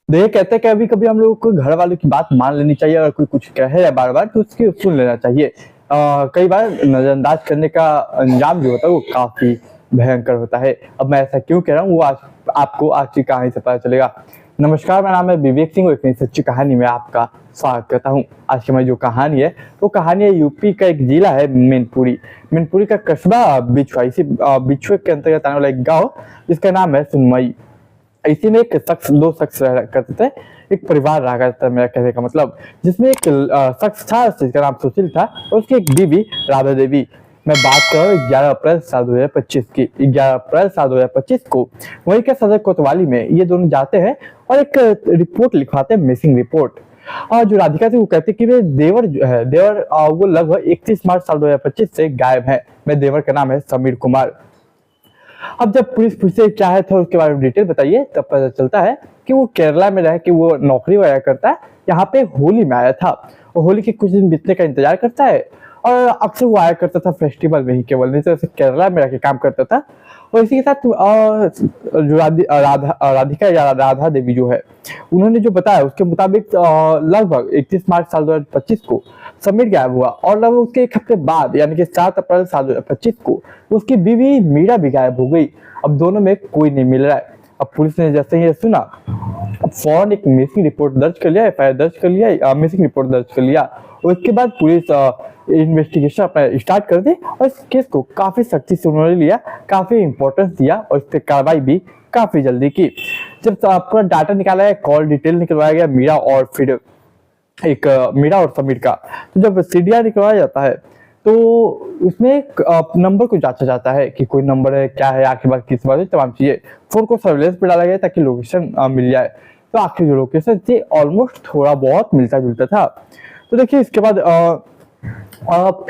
देखिए, कहते हैं कि कभी कभी हम लोगों को घर वालों की बात मान लेनी चाहिए। अगर कोई कुछ कहे रहा है बार बार तो उसकी सुन लेना चाहिए। कई बार नजरअंदाज करने का अंजाम जो होता है वो काफी भयंकर होता है। अब मैं ऐसा क्यों कह रहा हूँ वो आज आपको आज की कहानी से पता चलेगा। नमस्कार, मेरा नाम है विवेक सिंह और एक नई सच्ची कहानी में आपका स्वागत करता हूँ। आज की हमारी जो कहानी है वो कहानी है यूपी का एक जिला है मैनपुरी। मैनपुरी का कस्बा बिछुआ, इसी बिछुए के अंतर्गत आने वाला एक गाँव जिसका नाम है सुनमई। इसी में एक शख्स, दो शख्स रहा करते थे। एक परिवार रहा करता था, मेरा कहने का मतलब, जिसमें एक शख्स था जिसका नाम सुशील था और उसकी एक बीवी राधा देवी। मैं बात कर रहा हूँ 11 अप्रैल साल 2025 की। 11 अप्रैल साल 2025 को वहीं के सदर कोतवाली में ये दोनों जाते हैं और एक रिपोर्ट लिखवाते हैं, मिसिंग रिपोर्ट। और जो राधिका थी वो कहती कि वे देवर जो है, देवर वो लगभग 31 मार्च साल 2025 से गायब है। मेरे देवर का नाम है समीर कुमार। अब जब पुलिस पूछते क्या है था उसके बारे में डिटेल बताइए, तब पता चलता है कि वो केरला में रह के वो नौकरी वगैरह करता है। यहाँ पे होली में आया था और होली के कुछ दिन बीतने का इंतजार करता है और अक्सर वो आया करता था फेस्टिवल में ही, केवल नहीं तो ऐसे केरला में रह के काम करता था। और इसी के साथ जो राधिका या राधा देवी जो है, उन्होंने जो बताया उसके मुताबिक लगभग 31 मार्च साल 2025 को समीर गायब हुआ और लगभग उसके एक हफ्ते बाद यानी कि 7 अप्रैल साल 2025 को उसकी बीवी मीरा भी गायब हो गई। अब दोनों में कोई नहीं मिल रहा है। अब पुलिस ने जैसे ही सुना, अब फौरन एक मिसिंग रिपोर्ट दर्ज कर लिया, एफआईआर दर्ज कर लिया, मिसिंग रिपोर्ट दर्ज कर लिया। और इसके बाद पुलिस इन्वेस्टिगेशन अपना स्टार्ट कर दी और इस केस को काफी सख्ती से उन्होंने लिया, काफी इंपॉर्टेंस दिया और इस पर कार्रवाई भी काफी जल्दी की। जब पूरा डाटा निकाला गया, कॉल डिटेल निकलवाया गया मीरा और फिर एक मीरा और समीर का, तो जब सीडीआर निकलवाया जाता है तो उसमें एक नंबर को जांचा जाता है कि कोई नंबर है, क्या है, आखिर बात किस बात है, तमाम चीजें। फोन को सर्विलेंस पे डाला गया ताकि लोकेशन मिल जाए। तो आखिर जो लोकेशन थी ऑलमोस्ट थोड़ा बहुत मिलता जुलता था। तो देखिए इसके बाद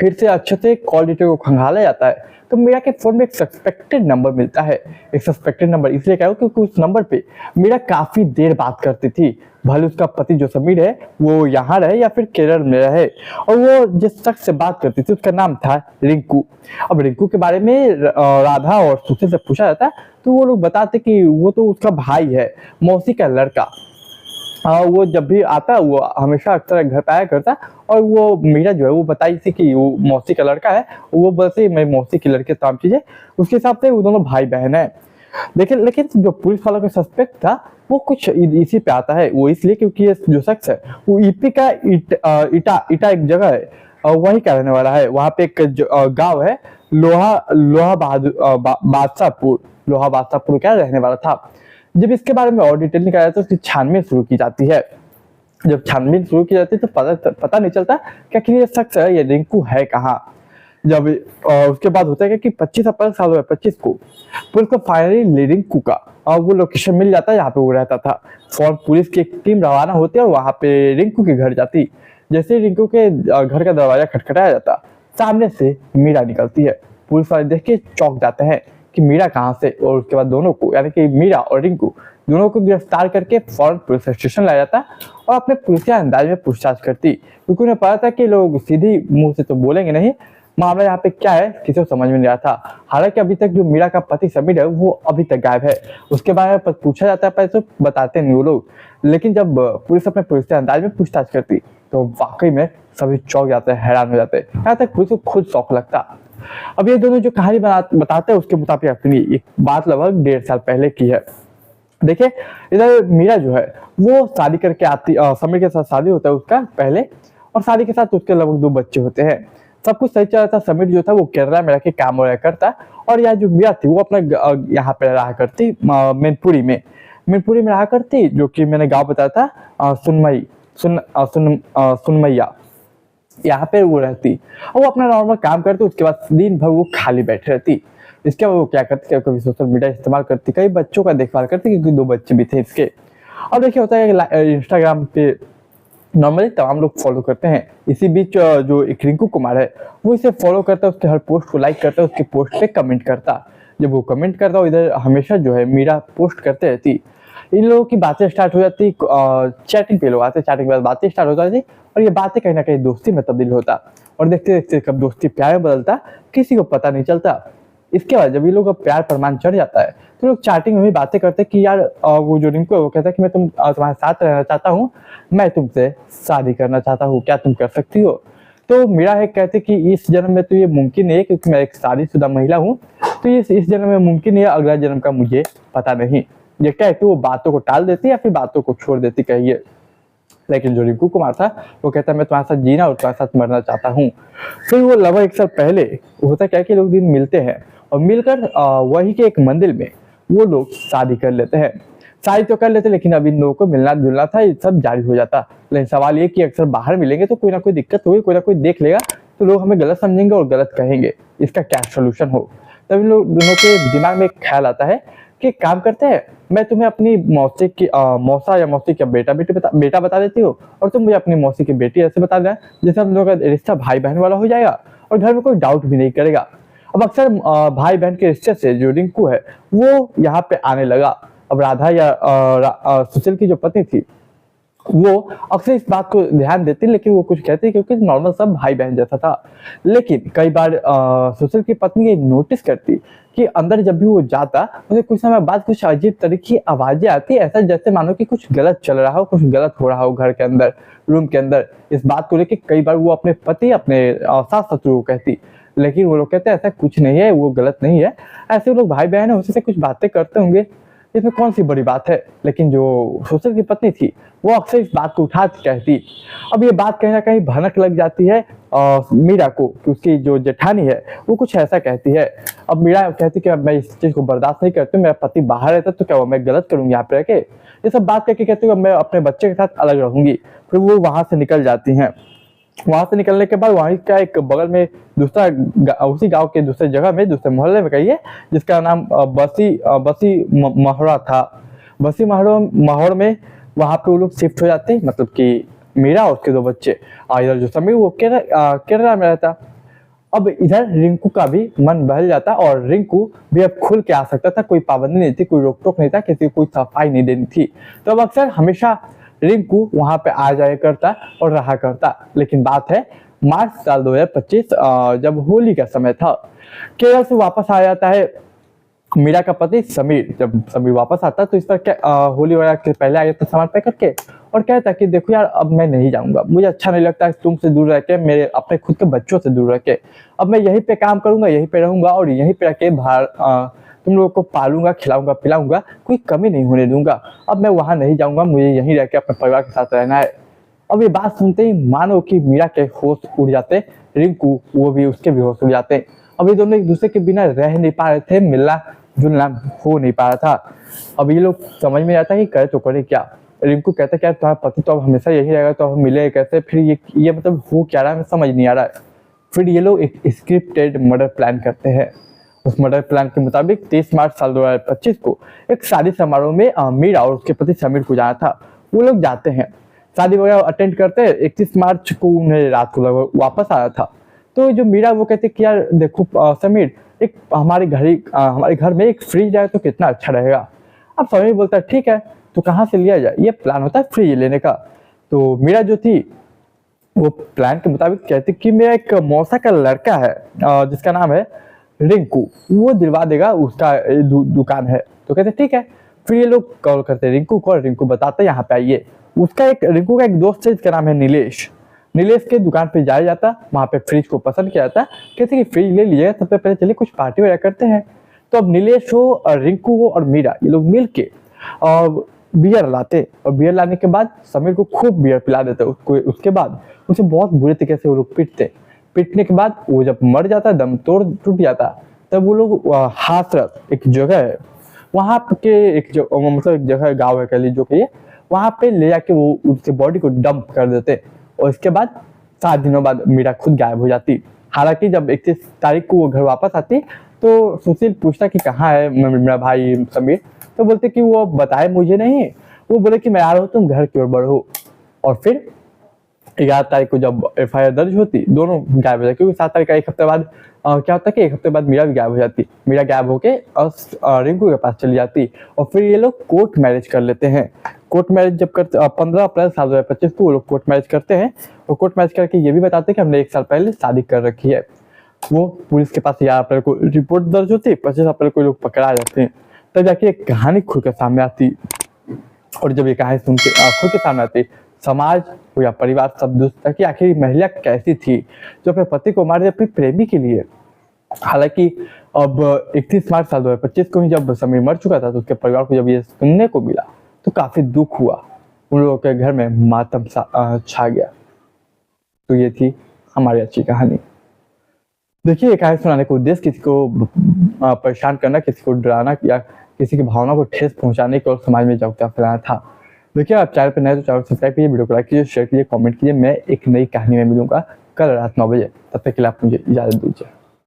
फिर से अच्छे से कॉल डिटेल को खंगाला जाता है तो मीरा के फोन में एक सस्पेक्टेड नंबर मिलता है। एक सस्पेक्टेड नंबर इसलिए कह रहा हूं क्योंकि उस नंबर पे मीरा काफी देर बात करती थी। भले उसका पति जो समीर है वो यहाँ रहे या फिर केरल में रहे। और वो जिस शख्स से बात करती थी उसका नाम था रिंकू। अब रिंकू के बारे में राधा और सुशील से पूछा जाता तो वो लोग बताते कि वो तो उसका भाई है, मौसी का लड़का। वो जब भी आता वो हमेशा अक्सर घर पे आया करता। और वो मीरा जो है वो बताई थी कि वो मौसी का लड़का है, वो बोलते मेरी मौसी की लड़के तमाम चीजें, उसके हिसाब से वो दोनों भाई बहन है। लेकिन जो पुलिस वाला का सस्पेक्ट था वो कुछ इसी पे आता है। वो इसलिए क्योंकि ये जो शख्स है वो ईपी का इटा एक जगह है और वहीं का रहने वाला है। वहां पे एक गाँव है लोहा बादशाहपुर, लोहा बादशाहपुर का रहने वाला था। जब इसके बारे में और डिटेल निकाला जाता है तो उसकी छानबीन शुरू की जाती है। जब छानबीन शुरू की जाती है तो पता नहीं चलता कि आखिर ये शख्स है, ये रिंकू है कहाँ। जब उसके बाद होता है कि 25 अप्रैल साल 2025 को पुलिस को फाइनली रिंकू का वो लोकेशन मिल जाता है जहाँ पे वो रहता था। फौरन पुलिस की एक टीम रवाना होती है और वहां पे रिंकू के घर जाती। जैसे ही रिंकू के घर का दरवाजा खटखटाया जाता, सामने से मीरा निकलती है। पुलिस वाले देख के चौंक जाते हैं कि मीरा कहाँ से। और उसके बाद दोनों को यानी कि मीरा और रिंकू दोनों को गिरफ्तार करके फौरन पुलिस स्टेशन लाया जाता और अपने पुलिस अंदाज में पूछताछ करती, क्योंकि उन्हें पता था कि लोग सीधी मुंह से तो बोलेंगे नहीं, मामला यहाँ पे क्या है किसी को समझ में नहीं आता। हालांकि अभी तक जो मीरा का पति समीर है वो अभी तक गायब है। उसके बारे में पूछा जाता है पर तो बताते नहीं वो लोग। लेकिन जब पुलिस अपने पुलिस के अंदाज में पूछताछ करती तो वाकई में सभी चौंक जाते हैं, हैरान हो जाते हैं। यहाँ तक पुलिस को खुद शौक लगता। अब ये दोनों जो कहानी बताते हैं उसके मुताबिक अपनी एक बात लगभग 1.5 साल पहले की है। देखिए इधर मीरा जो है वो शादी करके आती, समीर के साथ शादी होता है उसका पहले, और शादी के साथ उसके लगभग 2 बच्चे होते हैं। सब कुछ सही चल रहा था। समीर जो था वो केरला में रह के काम वगैरह करता और यह जो मीरा थी वो अपना यहाँ पे रहा करती मैनपुरी में रहा करती, जो कि मैंने गाँव बताया था सुनमैया। यहाँ पे वो रहती और वो अपना नॉर्मल काम करती। उसके बाद दिन भर वो खाली बैठे रहती। इसके बाद वो क्या करती, कभी सोशल मीडिया इस्तेमाल करती, कई बच्चों का देखभाल करती क्योंकि 2 बच्चे भी थे इसके। अब देखिए होता है कि इंस्टाग्राम पे नॉर्मली तमाम लोग फॉलो करते हैं। इसी बीच जो एक रिंकू कुमार है वो इसे फॉलो करता है, उसके हर पोस्ट को लाइक करता है, उसके पोस्ट पे कमेंट करता। जब वो कमेंट करता है इधर हमेशा जो है मीरा पोस्ट करते रहती। इन लोगों की बातें स्टार्ट हो जाती, चैटिंग पे लोग आते, चैटिंग के बाद बातें स्टार्ट हो जाती और ये बातें कहीं ना कहीं दोस्ती में तब्दील होता। और देखते देखते कब दोस्ती प्यार में बदलता किसी को पता नहीं चलता। इसके बाद जब ये लोग प्यार प्रमाण चढ़ जाता है तो लोग चैटिंग में भी बातें करते हैं कि यार वो जो रिंकू है वो कहता है कि मैं तुम्हारे साथ रहना चाहता हूँ, मैं तुमसे शादी करना चाहता हूँ, क्या तुम कर सकती हो। तो मीरा है कहते कि इस जन्म में तो ये मुमकिन नहीं है क्योंकि मैं एक शादीशुदा महिला हूँ, तो इस जन्म में मुमकिन नहीं है, अगला जन्म का मुझे पता नहीं। ये कह के वो बातों को टाल देती या फिर बातों को छोड़ देती कहिए। लेकिन जो रिंकू कुमार था वो कहता है मैं तुम्हारे साथ जीना और तुम्हारे साथ मरना चाहता हूँ। फिर वो लगभग 1 साल पहले होता क्या कि लोग दिन मिलते हैं और मिलकर वही के एक मंदिर में वो लोग शादी कर लेते हैं। शादी तो कर लेते लेकिन अब इन लोगों को मिलना जुलना था, ये सब जारी हो जाता। लेकिन सवाल ये कि अक्सर बाहर मिलेंगे तो कोई ना कोई दिक्कत होगी, कोई ना कोई देख लेगा तो लोग हमें गलत समझेंगे और गलत कहेंगे, इसका क्या सोल्यूशन हो। तब इन लोग दोनों के दिमाग में एक ख्याल आता है कि काम करते हैं, मैं तुम्हें अपनी मौसी की मौसा या मौसी का बेटा बता देती हूँ और तुम मुझे अपनी मौसी की बेटी ऐसे बता देना, जैसे हम लोगों का रिश्ता भाई बहन वाला हो जाएगा और घर में कोई डाउट भी नहीं करेगा। अब अक्सर भाई बहन के रिश्ते से जो रिंकू है वो यहाँ पे आने लगा। अब राधा या सुशील की जो पत्नी थी वो अक्सर इस बात को ध्यान देती लेकिन वो कुछ कहती क्योंकि नॉर्मल सब भाई बहन जैसा था। लेकिन कई बार सुशील की पत्नी ये नोटिस करती कि अंदर जब भी वो जाता उसे कुछ समय बाद कुछ अजीब तरीके की आवाजें आती, ऐसा जैसे मानो कि कुछ गलत चल रहा हो, कुछ गलत हो रहा हो घर के अंदर, रूम के अंदर। इस बात को लेकर कई बार वो अपने पति अपने सास ससुर को कहती, लेकिन वो लोग कहते हैं ऐसा कुछ नहीं है, वो गलत नहीं है, ऐसे वो लोग भाई बहन है, उसी से कुछ बातें करते होंगे, इसमें कौन सी बड़ी बात है। लेकिन जो सुशील की पत्नी थी वो अक्सर इस बात को उठा के कहती। अब ये बात कहीं ना कहीं भनक लग जाती है मीरा को कि उसकी जो जेठानी है वो कुछ ऐसा कहती है। अब मीरा कहती कि अब मैं इस चीज को बर्दाश्त नहीं करती, मेरा पति बाहर रहता तो क्या हुआ, मैं गलत करूंगी यहाँ पे रह के, ये सब बात करके कहती हूँ मैं अपने बच्चे के साथ अलग रहूंगी। फिर वो वहां से निकल जाती हैं। वहां से निकलने के बाद वहीं का एक बगल में दूसरा उसी गांव के दूसरे जगह में दूसरे मोहल्ले में कहिए जिसका नाम बसी महरा था। बसी महर में वहां पे वो लोग शिफ्ट हो जाते हैं, मतलब कि मीरा और उसके 2 बच्चे। इधर जो समीर वो केरला में रहता। अब इधर रिंकू का भी मन बहल जाता और रिंकू भी अब खुल के आ सकता था, कोई पाबंदी नहीं थी, कोई रोक टोक नहीं था, किसी को कोई सफाई नहीं देनी थी। तो अब अक्सर हमेशा रिंकू वहां पे आ जाया करता और रहा करता। लेकिन बात है मार्च साल 2025 जब होली का समय था, केरल से वापस आ जाता है मीरा का पति समीर। जब समीर वापस आता तो इस पर क्या होली वगैरह के पहले आ जाता सामान पैक करके और कहता कि देखो यार अब मैं नहीं जाऊंगा, मुझे अच्छा नहीं लगता तुमसे दूर रह के, मेरे अपने खुद के बच्चों से दूर रह के, अब मैं यहीं पे काम करूंगा, यहीं पे रहूंगा और यहीं पे रह के बाहर तुम लोगों को पालूंगा, खिलाऊंगा, पिलाऊंगा, कोई कमी नहीं होने दूंगा, अब मैं वहां नहीं जाऊंगा, मुझे यहीं रह के अपने परिवार के साथ रहना है। अब ये बात सुनते ही मानो कि मीरा के होश उड़ जाते, रिंकू वो भी उसके भी होश उड़ जाते। अब ये दोनों एक दूसरे के बिना रह नहीं पा रहे थे, मिलना जुलना हो नहीं पा रहा था। अब ये लोग समझ में आता है कि करे तो करे क्या। रिंकू कहता है क्या तुम्हारा पति तो अब हमेशा यही रहेगा, तो अब मिले कैसे, फिर ये मतलब हो क्या रहा है, समझ नहीं आ रहा है। फिर ये लोग एक स्क्रिप्टेड मर्डर प्लान करते हैं। उस मर्डर प्लान के मुताबिक 30 मार्च साल 2025 को एक शादी समारोह में मीरा और उसके पति समीर को जाना था। वो लोग जाते हैं, शादी वगैरह अटेंड करते हैं। 31 मार्च को उन्हें रात को लगभग वापस आना था। तो जो मीरा वो कहते कि यार देखो समीर, एक हमारे घर में एक फ्रिज आए तो कितना अच्छा रहेगा। अब समीर बोलता है ठीक है, तो कहाँ से लिया जाए, ये प्लान होता है फ्रिज लेने का। तो मीरा जो थी वो प्लान के मुताबिक कहती कि मेरा एक मौसा का लड़का है जिसका नाम है रिंकू, वो दिलवा देगा, उसका दुकान है। तो कहते ठीक है। फिर ये लोग कॉल करते रिंकू को और रिंकू बताते यहाँ पे आइए। रिंकू का एक दोस्त है जिसका नाम है नीलेश। नीलेश के दुकान पे जाया जाता, वहां पे फ्रिज को पसंद किया जाता, कहते कि फ्रिज ले लीजिएगा, सबसे पहले चलिए कुछ पार्टी वगैरह करते हैं। तो अब नीलेश हो और रिंकू हो और मीरा ये लोग मिल के बियर लाते और बियर लाने के बाद समीर को खूब बियर पिला देते। उसके बाद उसे बहुत बुरे तरीके से वो लोग पीटने के बाद वो जब मर जाता, दम तोड़ टूट जाता, तब वो लोग हाथरस एक जगह है वहां के एक जगह गाँव है कह लीजिए, जो कि वहां पे ले जाके वो उसके बॉडी को डंप कर देते और इसके बाद 7 दिनों बाद मीरा खुद गायब हो जाती। हालांकि जब 31 तारीख को वो घर वापस आती तो सुशील पूछता कि कहाँ है मेरा भाई समीर, तो बोलते कि वो बताए मुझे नहीं, वो बोले कि मैं आ रहा हूँ, तुम घर की ओर बढ़ो। और फिर 11 तारीख को जब FIR दर्ज होती, दोनों गायब हो जाते, क्योंकि 7 तारीख का एक हफ्ते बाद क्या होता है कि एक हफ्ते बाद मीरा भी गायब हो जाती। मीरा गायब होके रिंकू के पास चली जाती और फिर ये लोग कोर्ट मैरिज कर लेते हैं। कोर्ट मैरिज जब करते 15 अप्रैल साल 2025 को वो लोग कोर्ट मैरिज करते हैं और कोर्ट मैरिज करके ये भी बताते हैं कि हमने 1 साल पहले शादी कर रखी है। वो पुलिस के पास 11 अप्रैल को रिपोर्ट दर्ज होती, 25 अप्रैल को लोग पकड़ा जाते हैं। तब जाके एक कहानी खुलकर सामने आती, और जब ये कहानी सुन के खुल के सामने आती, समाज हो या परिवार सब सोचता कि आखिर महिला कैसी थी जो अपने पति को मार दे अपनी प्रेमी के लिए। हालांकि अब 31 मार्च साल 2025 को ही जब समीर मर चुका था तो उसके परिवार को जब ये सुनने को मिला तो काफी दुख हुआ, उन लोगों के घर में मातम छा गया। तो ये थी हमारी अच्छी कहानी। देखिए, ये कहानी सुनाने का उद्देश्य किसी को परेशान करना, किसी को डराना या किसी की भावना को ठेस पहुंचाने की और समाज में जागरूकता फैलाना था। देखिए, आप चैनल पर नए तो चैनल सब्सक्राइब कीजिए, वीडियो को लाइक कीजिए, शेयर कीजिए, कमेंट कीजिए। मैं एक नई कहानी में मिलूंगा कल रात 9 बजे। तब तक के लिए आप मुझे इजाजत दीजिए।